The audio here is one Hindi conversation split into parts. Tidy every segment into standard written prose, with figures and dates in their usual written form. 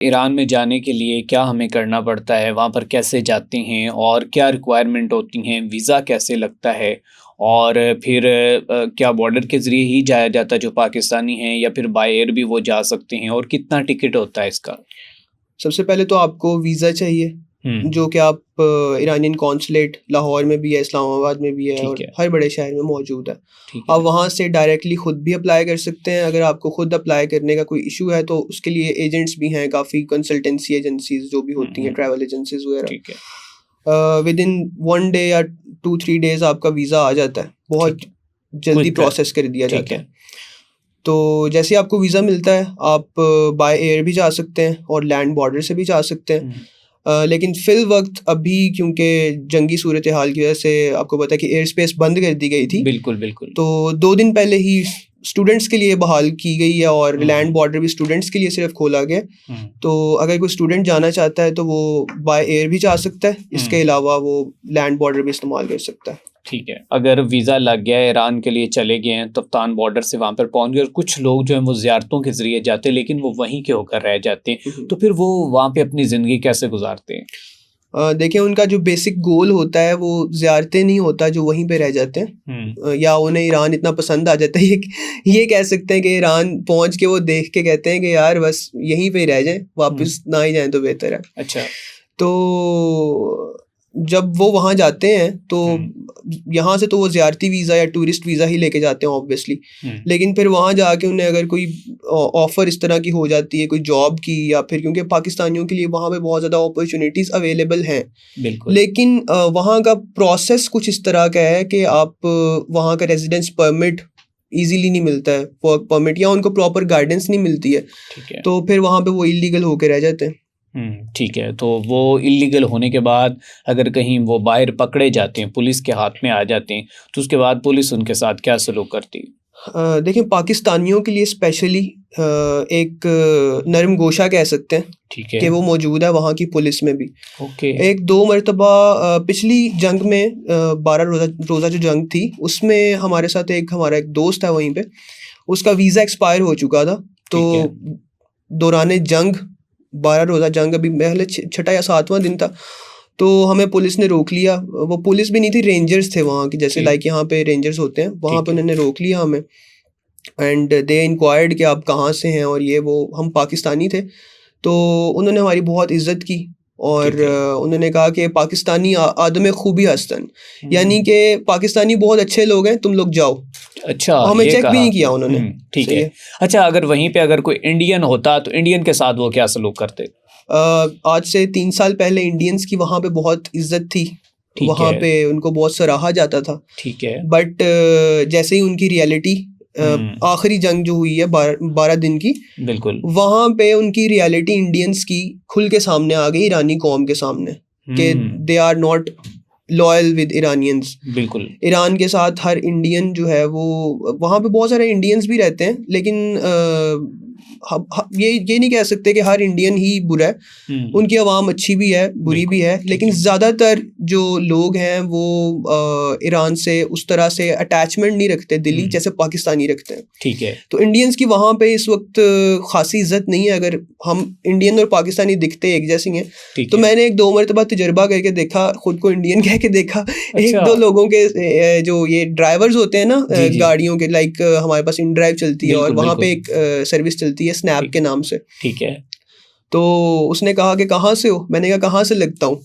ईरान में जाने के लिए क्या हमें करना पड़ता है, वहाँ पर कैसे जाते हैं और क्या रिक्वायरमेंट होती हैं, वीज़ा कैसे लगता है और फिर क्या बॉर्डर के ज़रिए ही जाया जाता है जो पाकिस्तानी हैं या फिर बाय एयर भी वो जा सकते हैं और कितना टिकट होता है इसका? सबसे पहले तो आपको वीज़ा चाहिए, जो कि आप ईरानियन कॉन्सुलेट लाहौर में भी है, इस्लामाबाद में भी है और ठीक है। हर बड़े शहर में मौजूद है। ठीक आप है। वहाँ से डायरेक्टली खुद भी अप्लाई कर सकते हैं। अगर आपको खुद अप्लाई करने का कोई इशू है तो उसके लिए एजेंट्स भी हैं, काफ़ी कंसल्टेंसी एजेंसीज जो भी होती हैं, ट्रैवल एजेंसीज वगैरह। ठीक है। विद इन 1 डे या 2-3 डेज आपका वीज़ा आ जाता है, बहुत जल्दी क्विक है। प्रोसेस कर दिया ठीक जाता है। है। तो जैसे ही आपको वीज़ा मिलता है, आप बाय एयर भी जा सकते हैं और लैंड बॉर्डर से भी जा सकते हैं। लेकिन फ़िल वक्त अभी क्योंकि जंगी सूरत हाल की वजह से आपको पता है कि एयर स्पेस बंद कर दी गई थी, बिल्कुल, बिल्कुल। तो 2 दिन पहले ही स्टूडेंट्स के लिए बहाल की गई है और लैंड बॉर्डर भी स्टूडेंट्स के लिए सिर्फ खोला गया। तो अगर कोई स्टूडेंट जाना चाहता है तो वो बाय एयर भी जा सकता है, इसके अलावा वो लैंड बॉर्डर भी इस्तेमाल कर सकता है। ठीक है। अगर वीज़ा लग गया है, ईरान के लिए चले गए हैं, तफ्तान बॉर्डर से वहाँ पर पहुँच गए और कुछ लोग जो हैं वो ज़ियारतों के ज़रिए जाते हैं लेकिन वो वहीं के होकर रह जाते हैं, तो फिर वो वहाँ पे अपनी ज़िंदगी कैसे गुजारते हैं? देखिए, उनका जो बेसिक गोल होता है वो ज़ियारतें नहीं होता, जो वहीं पे रह जाते हैं। या उन्हें ईरान इतना पसंद आ जाता है, ये कह सकते हैं कि ईरान पहुंच के वो देख के कहते हैं कि यार बस यहीं पे ही रह जाएं, वापस ना ही जाएं तो बेहतर है। अच्छा। तो जब वो वहाँ जाते हैं तो यहाँ से तो वो ज़ियारती वीज़ा या टूरिस्ट वीज़ा ही लेके जाते हैं ऑब्वियसली, लेकिन फिर वहाँ जाके उन्हें अगर कोई ऑफ़र इस तरह की हो जाती है, कोई जॉब की, या फिर क्योंकि पाकिस्तानियों के लिए वहाँ पे बहुत ज़्यादा अपॉर्चुनिटीज़ अवेलेबल हैं, लेकिन वहाँ का प्रोसेस कुछ इस तरह का है कि आप वहाँ का रेजिडेंस परमिट ईज़िली नहीं मिलता है, वर्क परमिट, या उनको प्रॉपर गाइडेंस नहीं मिलती है। ठीक है। तो फिर वहाँ पे वो इलीगल होके रह जाते हैं। ठीक है। तो वो इल्लीगल होने के बाद अगर कहीं वो बाहर पकड़े जाते हैं, पुलिस के हाथ में आ जाते हैं, तो उसके बाद पुलिस उनके साथ क्या सलूक करती है? देखिए, पाकिस्तानियों के लिए स्पेशली एक नरम गोशा कह सकते हैं। ठीक है। कि वो मौजूद है वहाँ की पुलिस में भी। ओके। 1-2 मरतबा पिछली जंग में 12 रोज़ा जो जंग थी उसमें हमारे साथ हमारा एक दोस्त है वहीं पे, उसका वीज़ा एक्सपायर हो चुका था। तो दौरान जंग 12 रोज़ा जंग अभी पहले 6वां या 7वां दिन था, तो हमें पुलिस ने रोक लिया। वो पुलिस भी नहीं थी, रेंजर्स थे वहाँ के, जैसे लाइक यहाँ पे रेंजर्स होते हैं, वहाँ पे उन्होंने रोक लिया हमें। एंड दे इंक्वायर्ड कि आप कहाँ से हैं और ये वो। हम पाकिस्तानी थे, तो उन्होंने हमारी बहुत इज्जत की और उन्होंने कहा कि पाकिस्तानी आदम खूबी हस्तन, यानी कि पाकिस्तानी बहुत अच्छे लोग हैं, तुम लोग जाओ। अच्छा, हमें चेक भी नहीं किया उन्होंने। ठीक है। अच्छा, अगर वहीं पे अगर कोई इंडियन होता तो इंडियन के साथ वो क्या सलूक करते? आज से 3 साल पहले इंडियंस की वहाँ पे बहुत इज्जत थी, वहाँ पे उनको बहुत सराहा जाता था। ठीक है। बट जैसे ही उनकी रियलिटी आखिरी जंग जो हुई है 12 दिन की, बिल्कुल, वहाँ पे उनकी रियलिटी इंडियंस की खुल के सामने आ गई, ईरानी कौम के सामने, कि they are not loyal with Iranians. बिल्कुल। ईरान के साथ हर इंडियन जो है वो, वहाँ पे बहुत सारे इंडियंस भी रहते हैं, लेकिन ये नहीं कह सकते कि हर इंडियन ही बुरा है। उनकी आवाम अच्छी भी है, बुरी भी है, लेकिन ज़्यादातर जो लोग हैं वो ईरान से उस तरह से अटैचमेंट नहीं रखते दिली जैसे पाकिस्तानी रखते हैं। ठीक है। तो इंडियंस की वहाँ पे इस वक्त खासी इज्जत नहीं है। अगर हम इंडियन और पाकिस्तानी दिखते एक जैसे हैं, तो मैंने 1-2 मरतबा तजर्बा करके देखा, खुद को इंडियन कह के देखा। 1-2 लोगों के जो ये ड्राइवर्स होते हैं ना गाड़ियों के, लाइक हमारे पास इन ड्राइव चलती है और वहाँ पे एक सर्विस चलती है स्नैप के नाम से। ठीक है। तो उसने कहा कि कहाँ से हो? मैंने कहा कहाँ से लगता हूँ?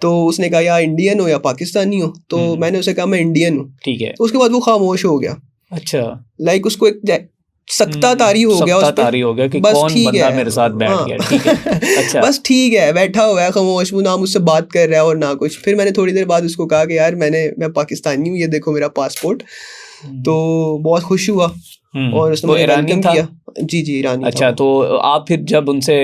तो उसने कहा या इंडियन हो या पाकिस्तानी हो। तो मैंने उसे कहा मैं इंडियन हूँ। ठीक है। तो उसके बाद वो खामोश हो गया। अच्छा, लाइक उसको एक सख्ता तारी हो गया, सख्ता तारी हो गया कि बस कौन ठीक बंदा है, मेरे साथ बैठ गया। ठीक है। अच्छा, बस ठीक है, बैठा हुआ है खामोश, वो ना मुझसे बात कर रहा है और ना कुछ। फिर मैंने थोड़ी देर बाद उसको कहा कि यार मैं पाकिस्तानी हूँ, ये देखो मेरा पासपोर्ट। तो बहुत खुश हुआ और उसने मुझे वेलकम किया। जी ईरानी था। अच्छा, तो आप फिर जब उनसे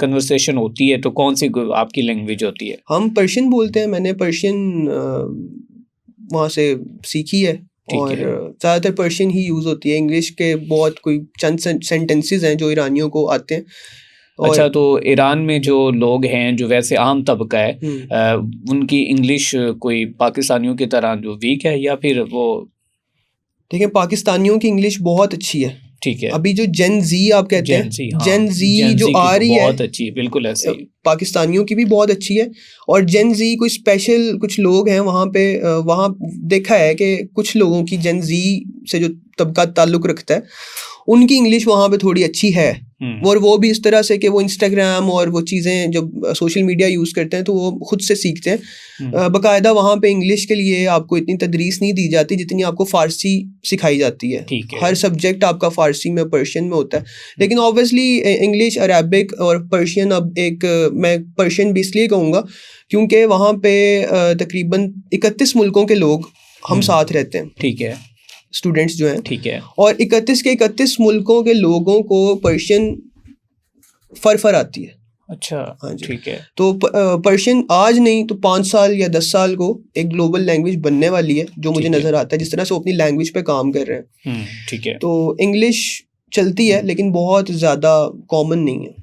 कन्वर्सेशन होती है तो कौन सी आपकी लैंग्वेज होती है? हम पर्शियन बोलते हैं। मैंने पर्शियन वहाँ से सीखी है और ज़्यादातर पर्शियन ही यूज़ होती है। इंग्लिश के बहुत कोई चंद सेंटेंसेस हैं जो ईरानियों को आते हैं। अच्छा, तो ईरान में जो लोग हैं, जो वैसे आम तबका है, उनकी इंग्लिश कोई पाकिस्तानियों की तरह जो वीक है या फिर वो? देखिए, पाकिस्तानियों की इंग्लिश बहुत अच्छी है। ठीक है। अभी जो जेन जी आप कहते हैं, जेन जी जो आ रही है बहुत अच्छी है, बिल्कुल ऐसे ही। पाकिस्तानियों की भी बहुत अच्छी है। और जेन जी कोई स्पेशल कुछ लोग हैं वहाँ पे, वहाँ देखा है कि कुछ लोगों की जेन जी से जो तबका ताल्लुक़ रखता है उनकी इंग्लिश वहाँ पे थोड़ी अच्छी है। और वो भी इस तरह से कि वो इंस्टाग्राम और वो चीज़ें जब सोशल मीडिया यूज़ करते हैं तो वो खुद से सीखते हैं। बाकायदा वहाँ पे इंग्लिश के लिए आपको इतनी तदरीस नहीं दी जाती जितनी आपको फ़ारसी सिखाई जाती है। हर सब्जेक्ट आपका फ़ारसी में, पर्शियन में होता है। लेकिन ऑब्वियसली इंग्लिश, अरबिक और पर्शियन, अब मैं पर्शियन भी इसलिए कहूँगा क्योंकि वहाँ पे तकरीबन 31 मुल्कों के लोग हम साथ रहते हैं। ठीक है। स्टूडेंट्स जो हैं, ठीक है। और 31 के 31 मुल्कों के लोगों को पर्शियन फर आती है। अच्छा, हाँ जी, ठीक है। तो पर्शियन आज नहीं तो 5 साल या 10 साल को एक ग्लोबल लैंग्वेज बनने वाली है, जो मुझे नज़र आता है जिस तरह से वो अपनी लैंग्वेज पे काम कर रहे हैं। ठीक है। तो इंग्लिश चलती है लेकिन बहुत ज़्यादा कॉमन नहीं है।